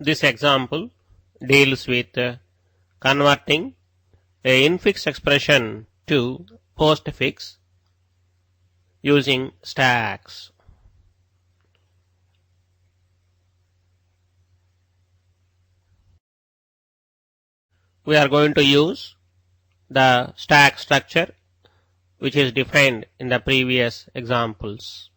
This example deals with converting a infix expression to postfix using stacks. We are going to use the stack structure which is defined in the previous examples.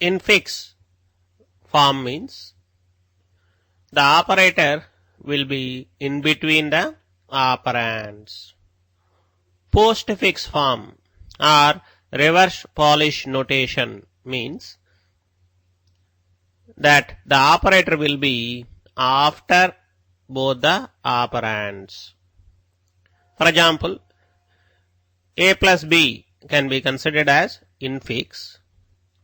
Infix form means the operator will be in between the operands. Postfix form or reverse Polish notation means that the operator will be after both the operands. For example, a plus b can be considered as infix.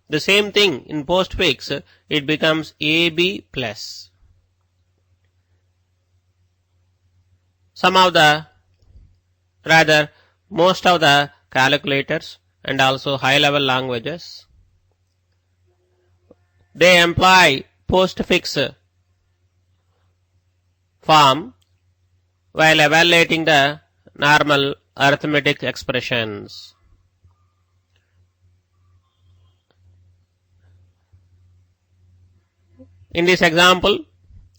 The same thing in postfix, it becomes ab plus. Most of the calculators and also high level languages, they employ postfix form while evaluating the normal arithmetic expressions. In this example,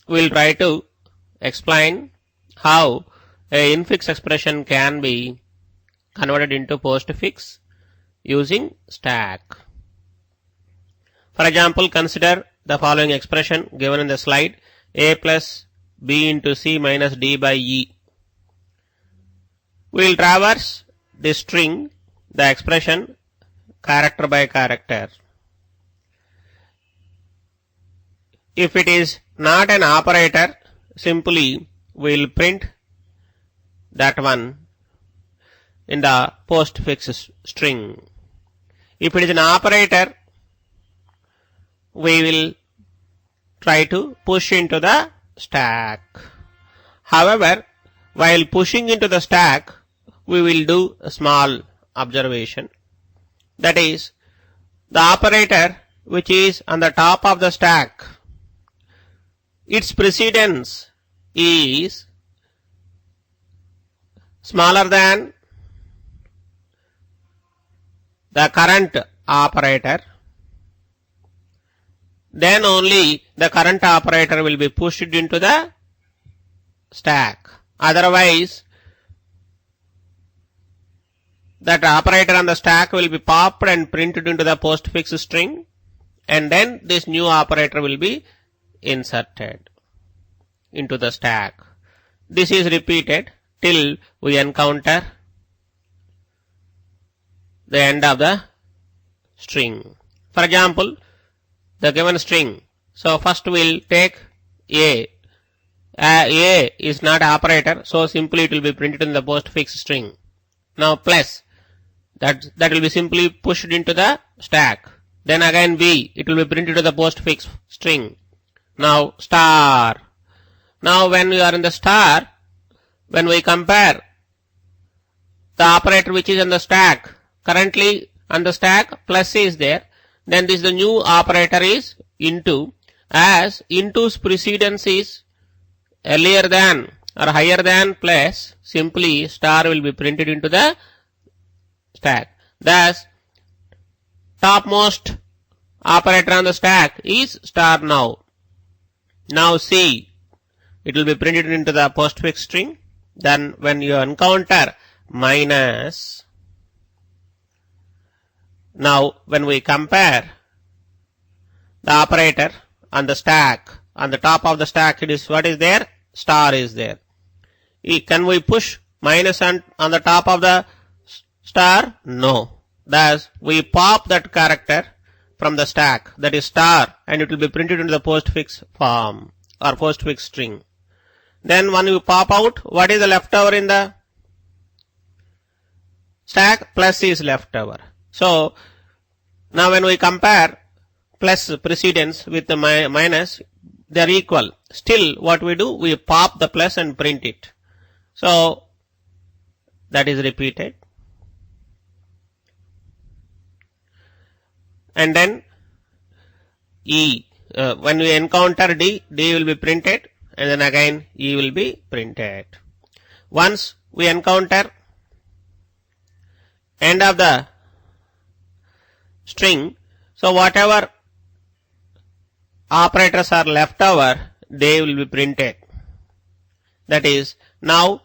we will try to explain how a infix expression can be converted into postfix using stack. For example, consider the following expression given in the slide: a plus b into c minus d by e. We will traverse this string, the expression, character by character. If it is not an operator, simply we will print that one in the postfix string. If it is an operator, we will try to push into the stack. However, while pushing into the stack, we will do a small observation. That is, the operator which is on the top of the stack, its precedence is smaller than the current operator. Then only the current operator will be pushed into the stack. Otherwise, that operator on the stack will be popped and printed into the postfix string, and then this new operator will be inserted into the stack. This is repeated till we encounter the end of the string. For example, the given string. So first we'll take a. A is not operator, so simply it will be printed in the postfix string. Now plus, that will be simply pushed into the stack. Then again b, it will be printed to the postfix string. Now star. Now when we are in the star, when we compare the operator which is on the stack, currently on the stack plus is there, then this the new operator is into, as into's precedence is earlier than or higher than plus, simply star will be printed into the stack. Thus, topmost operator on the stack is star now. Now C, it will be printed into the postfix string. Then when you encounter minus, now when we compare the operator on the stack, on the top of the stack, it is what is there? Star is there. Can we push minus on the top of the star? No. Thus, we pop that character from the stack, that is star, and it will be printed into the postfix form or postfix string. Then when you pop out, what is the leftover in the stack? Plus is leftover. So Now when we compare plus precedence with the minus, they are equal. Still what we do, we pop the plus and print it. So that is repeated. And then E, when we encounter D, D will be printed, and then again E will be printed. Once we encounter end of the string, so whatever operators are left over, they will be printed. That is, now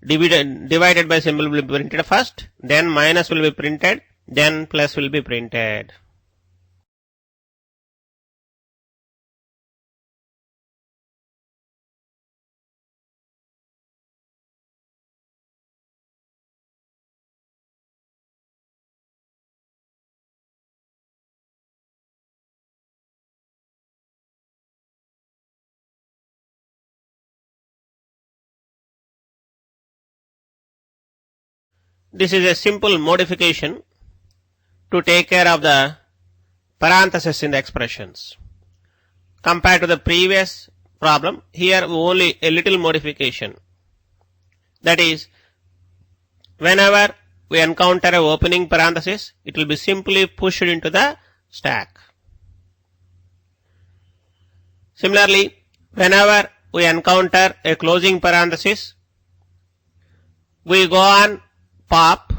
divided by symbol will be printed first, then minus will be printed, then plus will be printed. This is a simple modification to take care of the parentheses in the expressions. Compared to the previous problem, here only a little modification. That is, whenever we encounter a opening parenthesis, it will be simply pushed into the stack. Similarly, whenever we encounter a closing parenthesis, we go on pop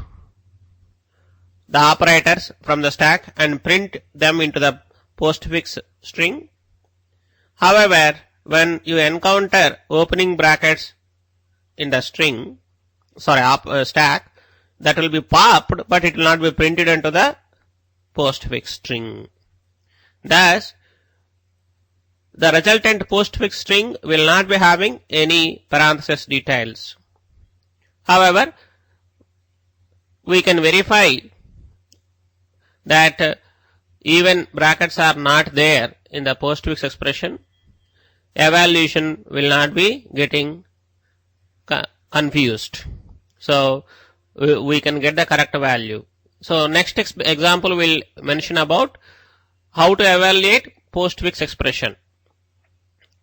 the operators from the stack and print them into the postfix string. However, when you encounter opening brackets in the string, stack, that will be popped, but it will not be printed into the postfix string. Thus, the resultant postfix string will not be having any parenthesis details. However, we can verify that even brackets are not there in the postfix expression. Evaluation will not be getting confused. So we can get the correct value. So next example will mention about how to evaluate postfix expression.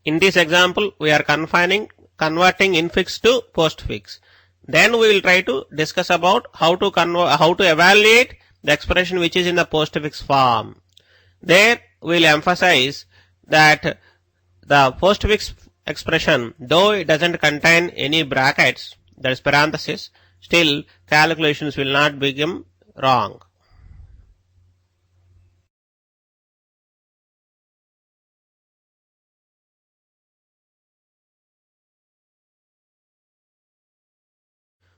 In this example, we are converting infix to postfix. Then we will try to discuss about how to evaluate the expression which is in the postfix form. There we will emphasize that the postfix expression, though it doesn't contain any brackets, that is parenthesis, still calculations will not become wrong.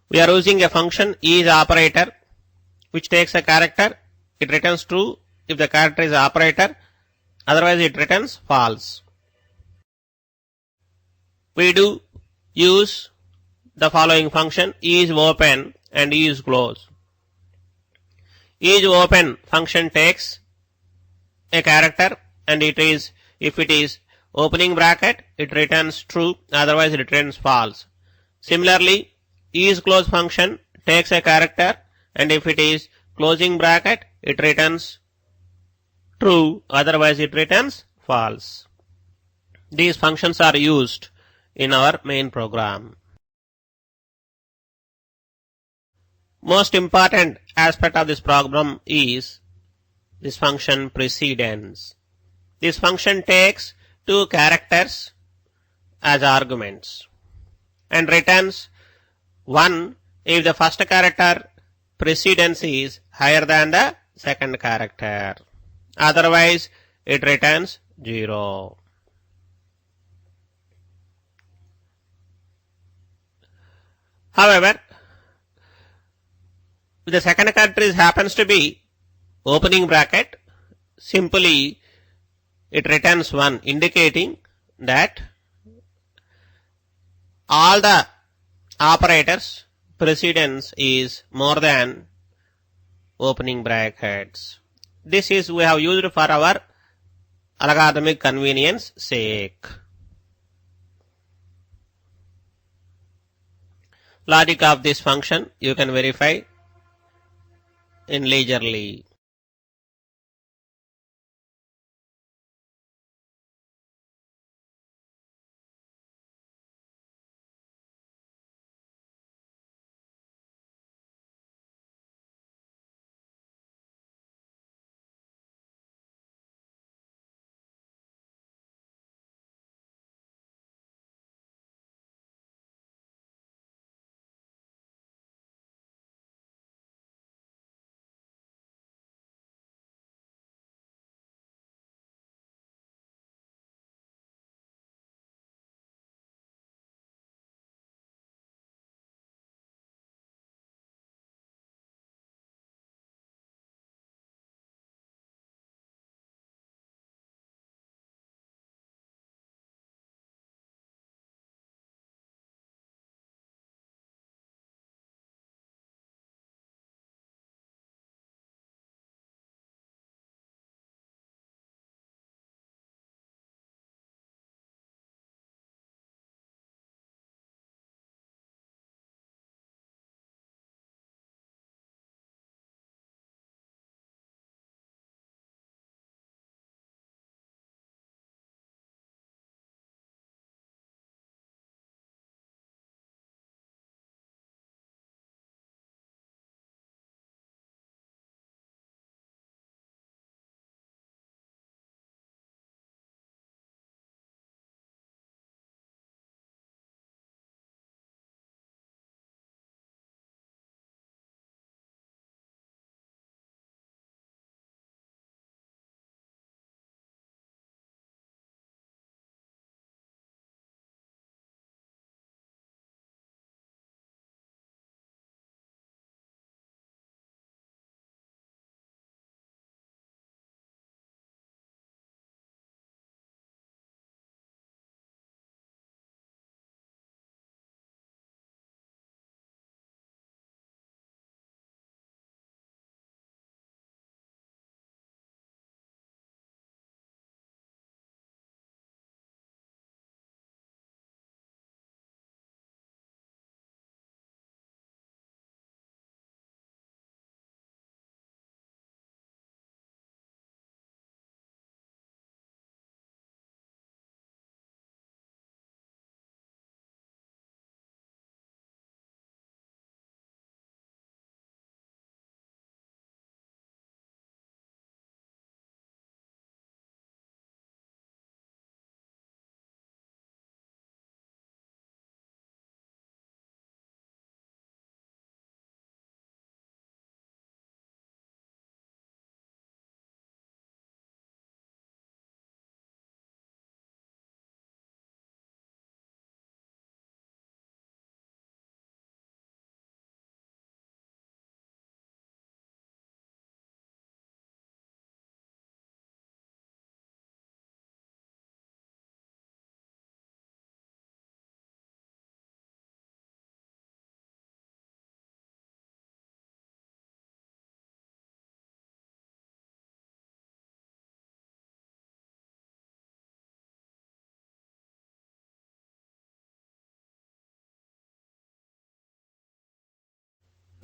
We are using a function is operator which takes a character, it returns true if the character is operator, otherwise it returns false. We do use the following function is open and is close. Is open function takes a character and if it is opening bracket, it returns true, otherwise it returns false. Similarly, is close function takes a character and if it is closing bracket, it returns true, otherwise it returns false. These functions are used in our main program. Most important aspect of this program is this function precedence. This function takes two characters as arguments and returns 1 if the first character precedence is higher than the second character. Otherwise, it returns 0. However, if the second character happens to be opening bracket, simply it returns 1, indicating that all the operators precedence is more than opening brackets. This is we have used for our algorithmic convenience sake. Logic of this function you can verify in leisurely.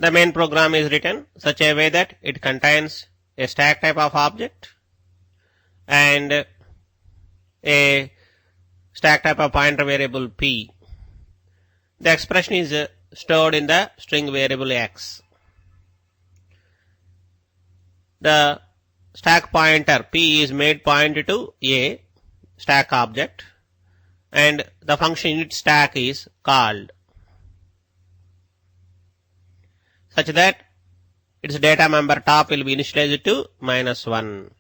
the main program is written such a way that it contains a stack type of object and a stack type of pointer variable p. The expression is stored in the string variable x. The stack pointer p is made point to a stack object and the function init stack is called such that its data member top will be initialized to -1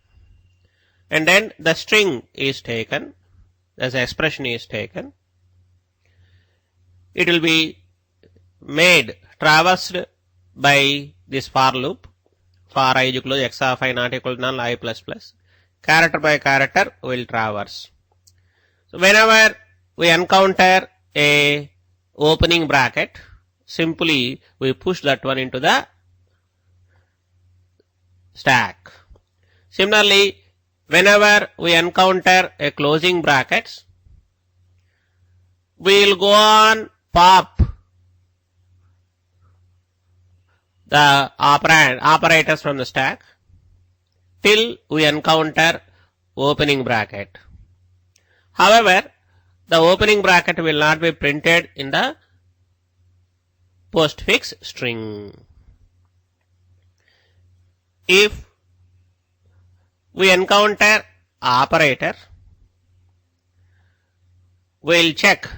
and then the string is taken, as the expression is taken. It will be made traversed by this for loop for I is equal to x of I not equal to null I plus plus. Character by character will traverse. So whenever we encounter a opening bracket, simply we push that one into the stack. Similarly, whenever we encounter a closing brackets, we will go on pop the operators from the stack till we encounter opening bracket. However, the opening bracket will not be printed in the postfix string. If we encounter operator, we will check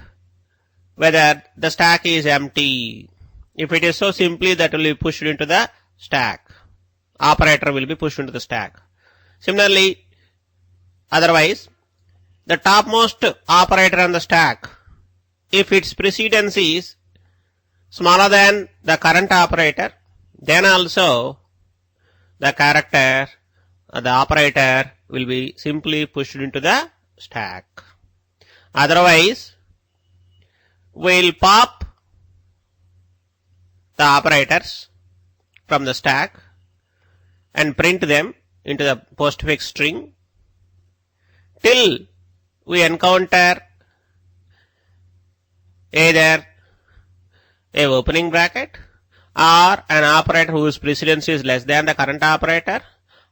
whether the stack is empty. If it is so, simply that will be pushed into the stack. Operator will be pushed into the stack. Similarly, otherwise, the topmost operator on the stack, if its precedence is smaller than the current operator, then also the character or the operator will be simply pushed into the stack. Otherwise, we will pop the operators from the stack and print them into the postfix string till we encounter either a opening bracket or an operator whose precedence is less than the current operator,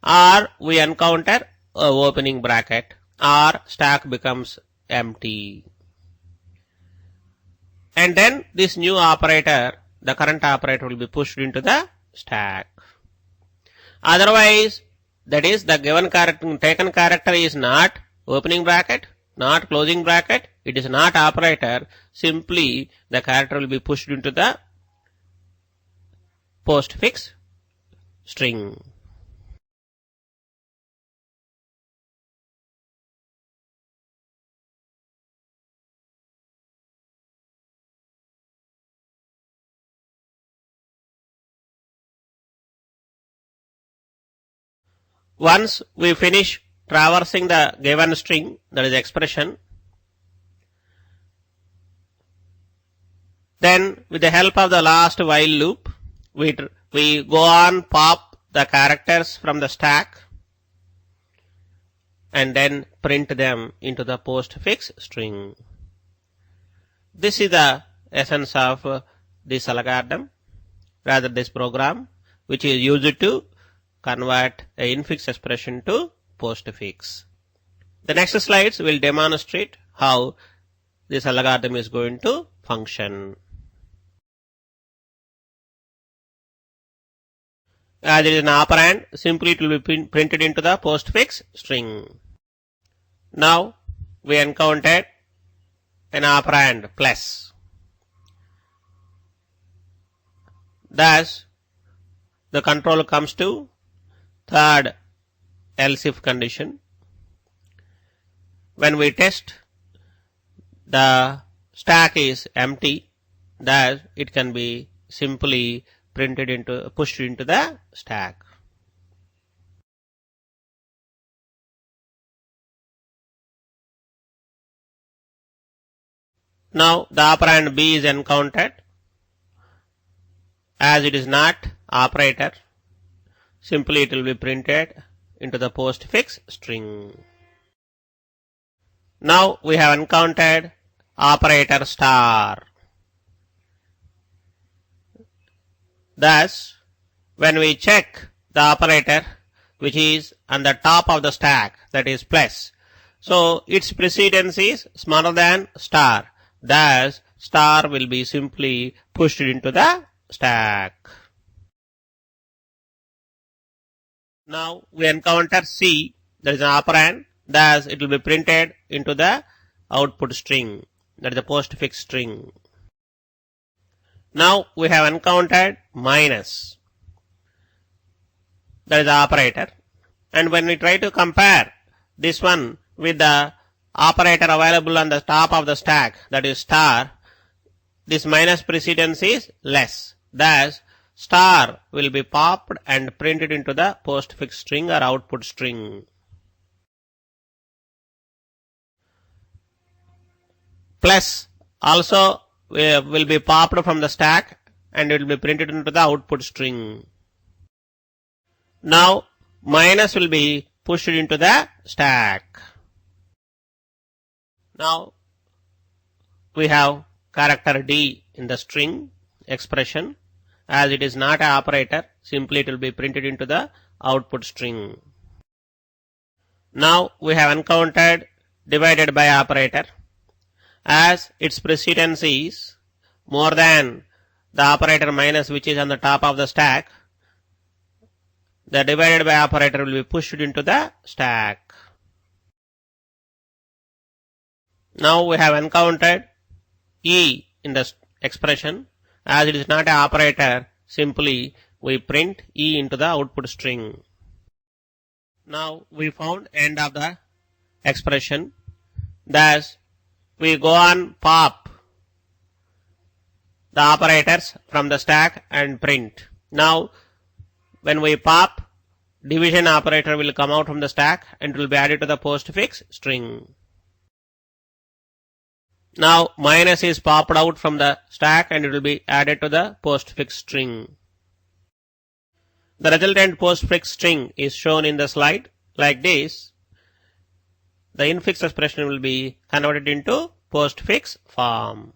or we encounter a opening bracket or stack becomes empty. And then this new operator, the current operator, will be pushed into the stack. Otherwise, that is the given character, taken character is not opening bracket, not closing bracket, it is not operator, simply the character will be pushed into the postfix string. Once we finish traversing the given string, that is expression, then with the help of the last while loop, we go on pop the characters from the stack and then print them into the postfix string. This is the essence of this algorithm, rather this program, which is used to convert a infix expression to postfix. The next slides will demonstrate how this algorithm is going to function. As it is an operand, simply it will be printed into the postfix string. Now we encountered an operand plus. Thus, the control comes to third else if condition. When we test, the stack is empty, thus it can be simply pushed into the stack. Now the operand B is encountered. As it is not operator, simply it will be printed into the postfix string. Now we have encountered operator star. Thus, when we check the operator which is on the top of the stack, that is plus, so its precedence is smaller than star. Thus, star will be simply pushed into the stack. Now we encounter C, that is an operand, thus it will be printed into the output string, that is the postfix string. Now we have encountered minus, that is the operator, and when we try to compare this one with the operator available on the top of the stack, that is star, this minus precedence is less. Thus, star will be popped and printed into the postfix string or output string. Plus also will be popped from the stack and it will be printed into the output string. Now, minus will be pushed into the stack. Now, we have character D in the string expression. As it is not an operator, simply it will be printed into the output string. Now, we have encountered divided by operator. As its precedence is more than the operator minus which is on the top of the stack, the divided by operator will be pushed into the stack. Now we have encountered E in the expression. As it is not an operator, simply we print E into the output string. Now we found end of the expression. Thus, we go on pop the operators from the stack and print. Now, when we pop, division operator will come out from the stack and will be added to the postfix string. Now, minus is popped out from the stack and it will be added to the postfix string. The resultant postfix string is shown in the slide like this. The infix expression will be converted into postfix form.